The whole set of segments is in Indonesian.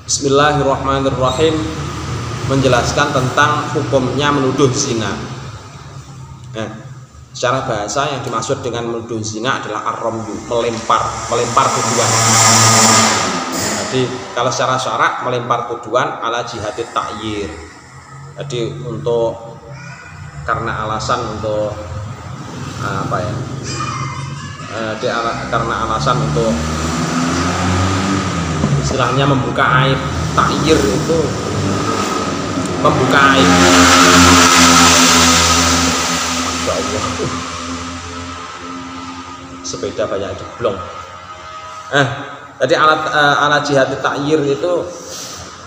Bismillahirrahmanirrahim, menjelaskan tentang hukumnya menuduh zina. Nah, secara bahasa yang dimaksud dengan menuduh zina adalah ar-ramyu, melempar tuduhan. Jadi kalau secara syarak melempar tuduhan ala jihatit ta'yir. Jadi karena alasan untuk karena alasan untuk istilahnya membuka aib. Ta'yir itu membuka aib. Masya Allah, sepeda banyak diblong. Jadi alat jihad ta'yir itu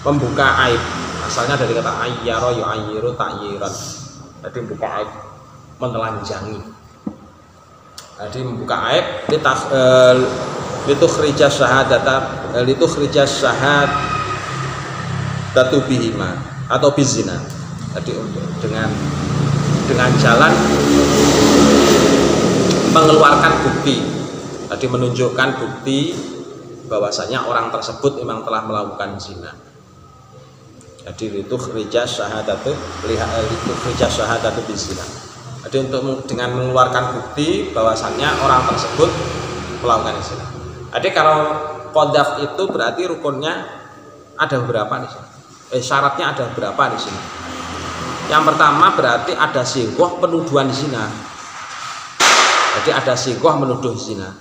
membuka aib. Asalnya dari kata ayyara yu'ayyiru ta'yiran. Jadi membuka aib, menelanjangi. Jadi membuka aib litukhrija syahadatu bihima atau bizina. Jadi untuk dengan jalan mengeluarkan bukti. Jadi menunjukkan bukti bahwasanya orang tersebut memang telah melakukan zina. Jadi litukhrija syahadatu bizina. Jadi dengan mengeluarkan bukti bahwasannya orang tersebut melakukan zina. Jadi kalau qadzaf itu berarti rukunnya ada beberapa di sini. Syaratnya ada berapa di sini? Yang pertama berarti ada sighah penuduhan zina. Jadi ada sighah menuduh zina.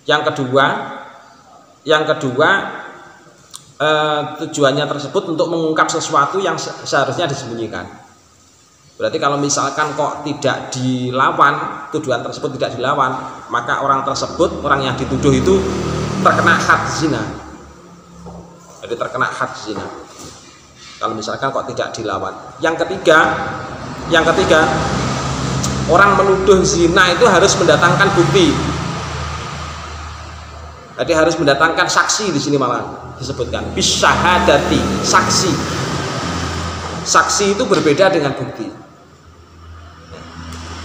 Yang kedua tujuannya tersebut untuk mengungkap sesuatu yang seharusnya disembunyikan. Berarti kalau misalkan kok tidak dilawan, tuduhan tersebut tidak dilawan, maka orang tersebut, orang yang dituduh itu terkena had zina. Jadi terkena had zina. Kalau misalkan kok tidak dilawan. Yang ketiga, orang menuduh zina itu harus mendatangkan bukti. Jadi harus mendatangkan saksi di sini malah disebutkan bisyahadati, saksi. Saksi itu berbeda dengan bukti.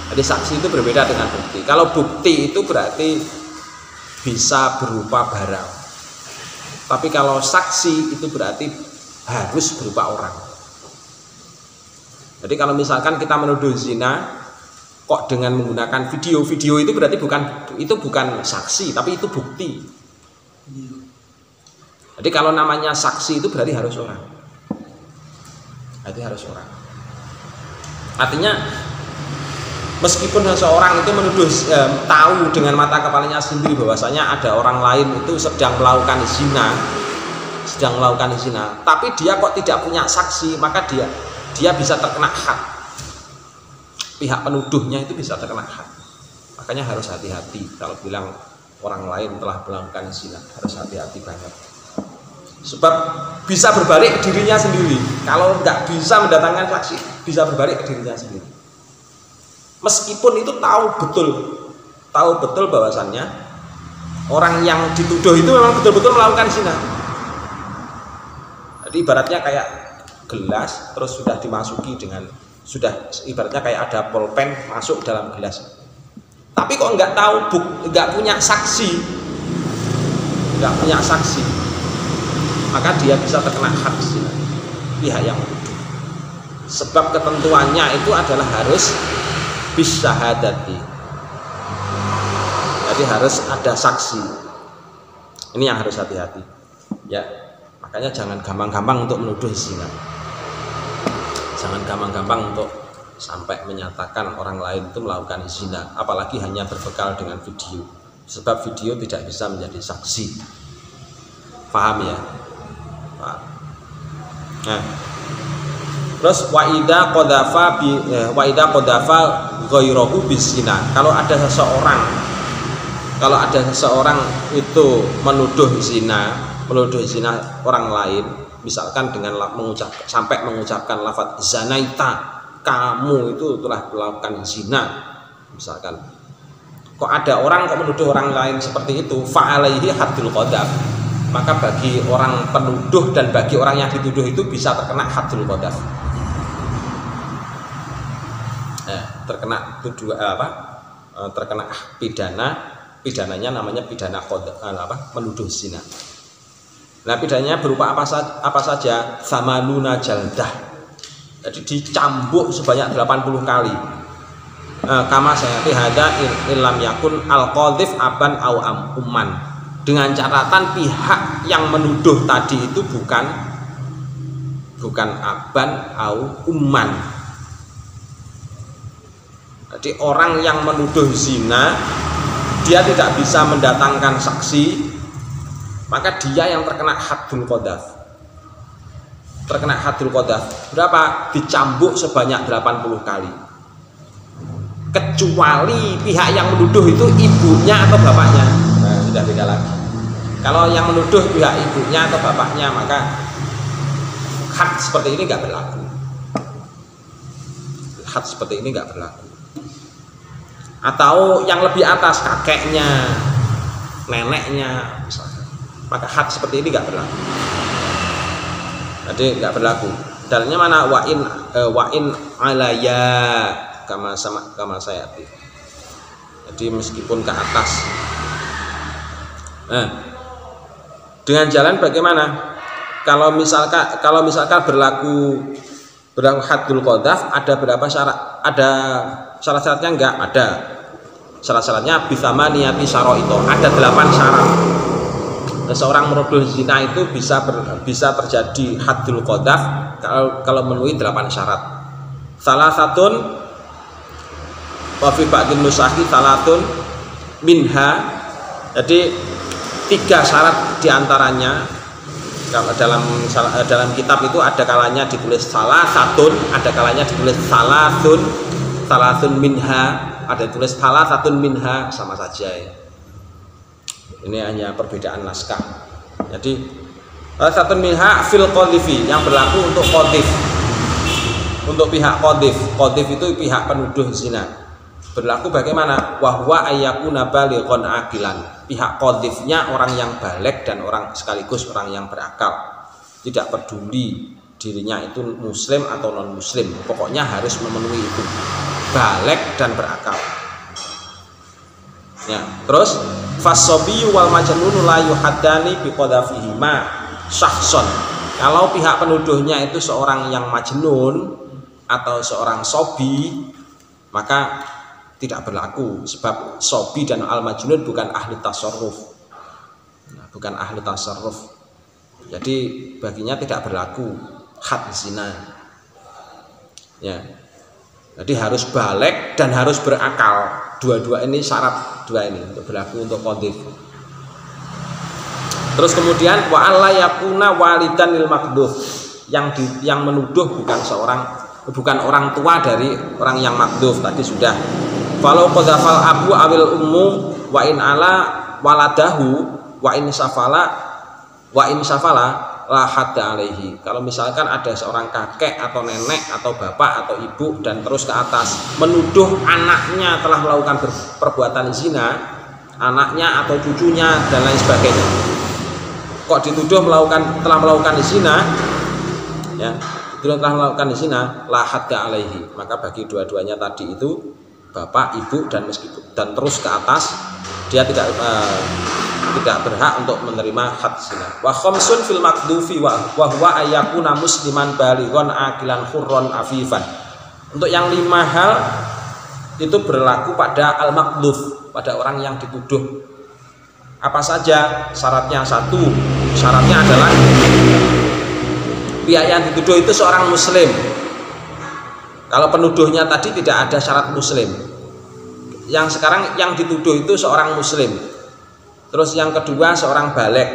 Jadi saksi itu berbeda dengan bukti. Kalau bukti itu berarti bisa berupa barang. Tapi kalau saksi itu berarti harus berupa orang. Jadi kalau misalkan kita menuduh zina kok dengan menggunakan video itu berarti bukan saksi, tapi itu bukti. Jadi kalau namanya saksi itu berarti harus orang. Berarti harus orang. Artinya meskipun seseorang itu menuduh tahu dengan mata kepalanya sendiri bahwasanya ada orang lain itu sedang melakukan zina, tapi dia kok tidak punya saksi, maka dia bisa terkena had. Pihak penuduhnya itu bisa terkena had. Makanya harus hati-hati kalau bilang orang lain telah melakukan zina, harus hati-hati banget. Sebab bisa berbalik ke dirinya sendiri. Kalau nggak bisa mendatangkan saksi, bisa berbalik ke dirinya sendiri. Meskipun itu tahu betul bahwasannya orang yang dituduh itu memang betul-betul melakukan zina. Jadi ibaratnya kayak gelas terus sudah dimasuki ibaratnya kayak ada pulpen masuk dalam gelas. Tapi kok nggak punya saksi, maka dia bisa terkena had zina, pihak yang menuduh. Sebab ketentuannya itu adalah harus bisyahadati. Jadi harus ada saksi. Ini yang harus hati-hati. Ya, makanya jangan gampang-gampang untuk menuduh zina. Jangan gampang-gampang untuk sampai menyatakan orang lain itu melakukan zina, apalagi hanya berbekal dengan video. Sebab video tidak bisa menjadi saksi. Paham ya? Paham. Nah, terus wa idza qadhafa ghairahu bizina. Kalau ada seseorang itu menuduh zina orang lain, misalkan dengan sampai mengucapkan lafaz zanaita, kamu itu telah melakukan zina, misalkan. Kok ada orang kok menuduh orang lain seperti itu, fa'alaihi haddul qadhaf. Maka bagi orang penuduh dan bagi orang yang dituduh itu bisa terkena haddul qadhaf. Terkena pidananya namanya pidana menuduh zina. Nah, pidananya berupa apa saja? Samanuna jaldah. Jadi dicambuk sebanyak 80 kali. Kama sayati hada ilam yakun al-qadhif aban au umman. Dengan catatan pihak yang menuduh tadi itu bukan aban au umman. Jadi orang yang menuduh zina, dia tidak bisa mendatangkan saksi, maka dia yang terkena haddul qadhaf. Terkena haddul qadhaf berapa? Dicambuk sebanyak 80 kali. Kecuali pihak yang menuduh itu ibunya atau bapaknya. Nah, sudah beda lagi. Kalau yang menuduh pihak ibunya atau bapaknya, maka had seperti ini nggak berlaku. Had seperti ini nggak berlaku. Atau yang lebih atas, kakeknya, neneknya misalnya, maka had seperti ini nggak berlaku. Jadi nggak berlaku. Dalilnya mana? Wa'in alaya kama saya. Jadi meskipun ke atas. Nah, dengan jalan bagaimana? Kalau misalkan berlaku haddul qadhaf, ada berapa syarat? Ada syarat-syaratnya? Enggak ada. Syarat-syaratnya bisama niyati syaraito. Ada 8 syarat. Seorang menuduh zina itu bisa terjadi haddul qadhaf kalau memenuhi 8 syarat. Salah satun wa fi ba'din nusahi salatun minha. Jadi 3 syarat diantaranya. Kalau dalam kitab itu ada kalanya ditulis salah satun, ada kalanya ditulis salasun minha, ada ditulis salah satun minha, sama saja ya. Ini hanya perbedaan naskah. Jadi satun minha fil qadhifi, yang berlaku untuk qadhif. Untuk pihak qadhif. Qadhif itu pihak penuduh zina. Berlaku bagaimana? Wahwa ayyakuna balighon aqilan. Pihak qadhifnya orang yang baligh dan sekaligus orang yang berakal. Tidak peduli dirinya itu muslim atau non muslim, pokoknya harus memenuhi itu. Baligh dan berakal. Ya, terus fasobiyyu wal majnunu la yuhaddani bi qadhafihima syahson. Kalau pihak penuduhnya itu seorang yang majnun atau seorang sobi, maka tidak berlaku, sebab sobi dan al-majnun bukan ahli tasarruf. Nah, bukan ahli tasarruf. Jadi baginya tidak berlaku had zina. Ya. Jadi harus baligh dan harus berakal. Dua-dua ini syarat dua ini untuk berlaku untuk qadhif. Terus kemudian wa alla yakuna walidan lil maqdhuf. Yang menuduh bukan orang tua dari orang yang maqdhuf, tadi sudah. Falau qadzafal abu awil ummu wa in ala waladahu wa in safala la hadda alaihi. Kalau misalkan ada seorang kakek atau nenek atau bapak atau ibu dan terus ke atas menuduh anaknya telah melakukan perbuatan zina, anaknya atau cucunya dan lain sebagainya, kok dituduh telah melakukan zina, ya, telah melakukan zina, la hadda alaihi, maka bagi dua-duanya tadi itu bapak, ibu dan terus ke atas, dia tidak berhak untuk menerima had zina. Wa khamsun fil maqdufi wa huwa ayyakuna musliman balighon aqilan hurron afifan. Untuk yang 5 hal itu berlaku pada al-maqdhuf, pada orang yang dituduh. Apa saja syaratnya? 1, syaratnya adalah pihak yang dituduh itu seorang muslim. Kalau penuduhnya tadi tidak ada syarat muslim. Yang sekarang yang dituduh itu seorang muslim. Terus yang kedua seorang baligh.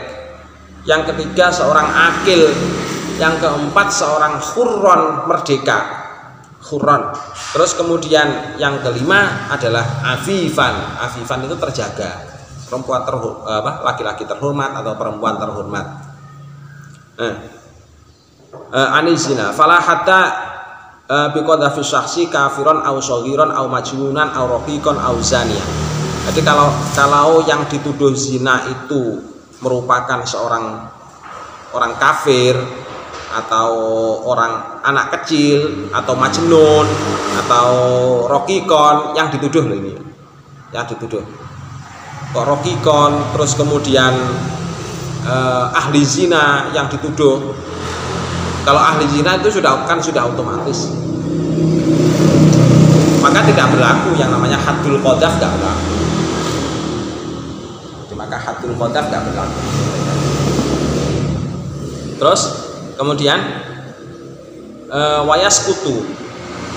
Yang ketiga seorang akil. Yang keempat seorang hurron, merdeka. Hurron. Terus kemudian yang kelima adalah afifan. Afifan itu terjaga. Perempuan laki-laki terhormat atau perempuan terhormat. Anizina fala hatta biqadhafi syakhsi kafiron au shaghiron au majnunan au raqiqon au zaniya. Jadi kalau yang dituduh zina itu merupakan seorang orang kafir atau orang anak kecil atau majnun atau raqiqon, yang dituduh loh ini. Yang dituduh kok raqiqon, terus kemudian ahli zina yang dituduh. Kalau ahli zina itu sudah otomatis, maka tidak berlaku yang namanya haddul qadzaf, tidak berlaku. Maka haddul qadzaf tidak berlaku. Terus kemudian wayaskutu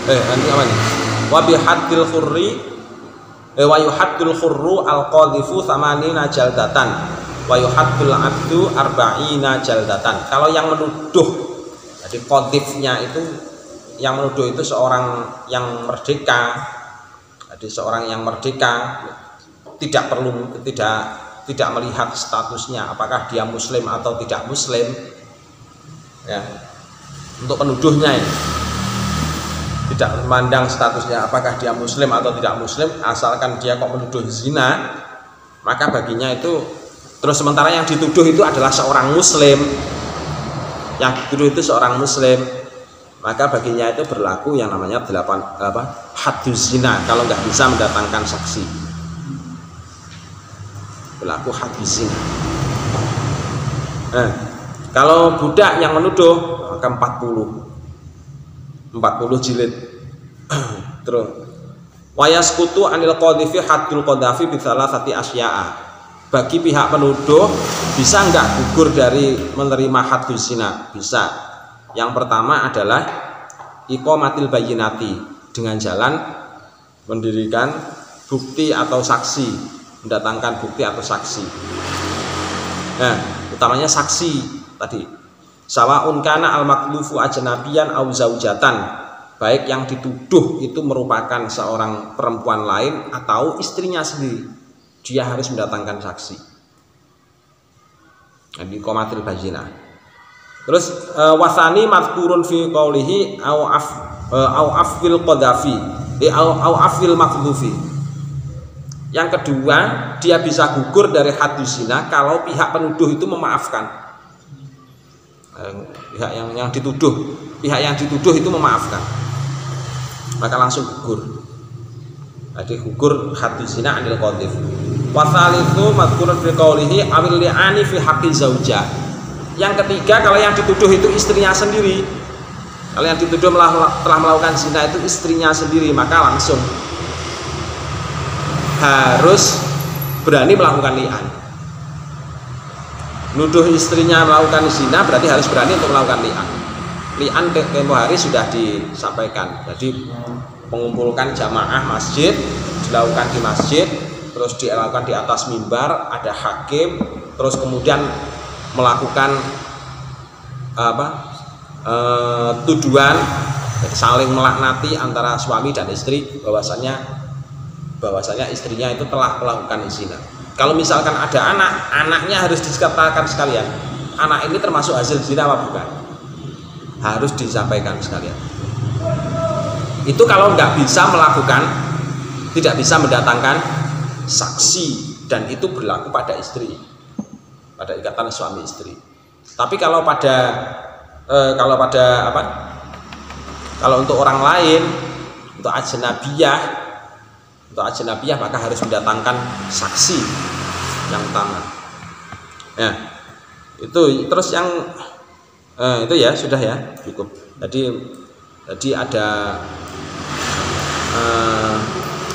nanti apa nih? Wa bihaddil khurri wa yuhaddul khurru al-qadhifu tsamanina jaldatan wa yuhaddul abdu arba'ina jaldatan. Kalau yang menuduh, jadi qadhifnya itu yang menuduh itu seorang yang merdeka. Jadi seorang yang merdeka tidak melihat statusnya apakah dia muslim atau tidak muslim. Ya. Untuk penuduhnya ini tidak memandang statusnya apakah dia muslim atau tidak muslim, asalkan dia kok menuduh zina, maka baginya itu terus. Sementara yang dituduh itu adalah seorang muslim, maka baginya itu berlaku yang namanya hadduz zina. Kalau nggak bisa mendatangkan saksi, berlaku hadduz zina. Kalau budak yang menuduh maka 40 jilid. Terus wayaskutu anil qadhifi haddul qadhafi bi thalathati asya'a. Bagi pihak penuduh bisa enggak gugur dari menerima hadduz zina? Bisa. Yang pertama adalah iqamatil bayyinati, dengan jalan mendirikan bukti atau saksi, mendatangkan bukti atau saksi. Nah, utamanya saksi tadi. Sawaun kana al-maklufu ajnabiyan au zaujatan, baik yang dituduh itu merupakan seorang perempuan lain atau istrinya sendiri, dia harus mendatangkan saksi. Jadi qomatil bayyinah. Terus wasani mazkurun fi qaulihi au afil qadhafi au afil maklufi. Yang kedua, dia bisa gugur dari hadduz zina kalau pihak penuduh itu memaafkan. Pihak yang dituduh itu memaafkan, maka langsung gugur. Jadi gugur hadduz zina anil qadhif. Wasalitsu mazkurun fi qaulihi awil li'ani fi haqqi zauja. Yang ketiga, kalau yang dituduh itu istrinya sendiri. Kalau yang dituduh telah melakukan zina itu istrinya sendiri, maka langsung harus berani melakukan li'an. Nuduh istrinya melakukan zina berarti harus berani untuk melakukan li'an. Li'an tempo hari sudah disampaikan. Jadi mengumpulkan jamaah masjid, dilakukan di masjid, terus dilakukan di atas mimbar, ada hakim, terus kemudian melakukan tuduhan, saling melaknati antara suami dan istri bahwasanya istrinya itu telah melakukan zina. Kalau misalkan ada anaknya harus dikatakan sekalian, anak ini termasuk hasil zina apa bukan? Harus disampaikan sekalian. Itu kalau nggak bisa tidak bisa mendatangkan saksi, dan itu berlaku pada istri, pada ikatan suami istri. Tapi kalau untuk orang lain, untuk ajnabiyah maka harus mendatangkan saksi yang utama. Ya, itu terus yang itu ya sudah ya cukup. Jadi ada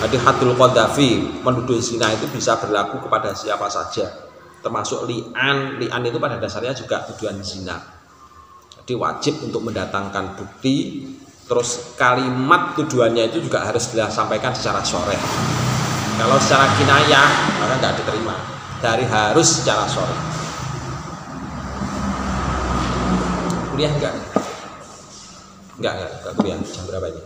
haddul qadhafi, menuduh zina itu bisa berlaku kepada siapa saja, termasuk li'an. Li'an itu pada dasarnya juga tuduhan zina. Jadi wajib untuk mendatangkan bukti. Terus kalimat tuduhannya itu juga harus disampaikan secara sharih. Kalau secara kinayah maka nggak diterima. Harus secara sharih. Kuliah enggak kuliah. Jam berapa ini?